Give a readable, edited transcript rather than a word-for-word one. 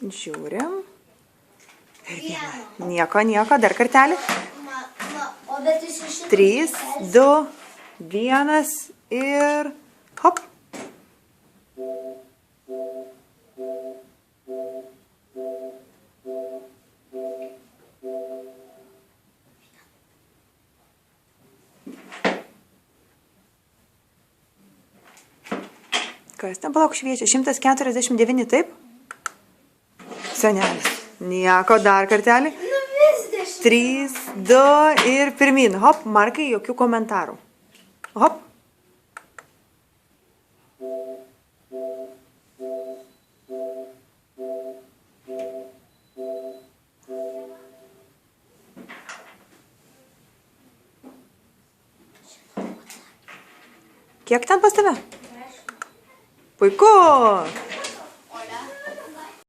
Žiūrim. Nieko, dar kartelį. O bet jūs iš 3, 2, 1 ir hop. Kas ten palauk šviečia? 149, taip? Senelis. Nieko, dar kartelį. 3, 2 ir pirmin. Hop, Markai, jokių komentarų. Hop. Kiek ten pas tave? Puiku.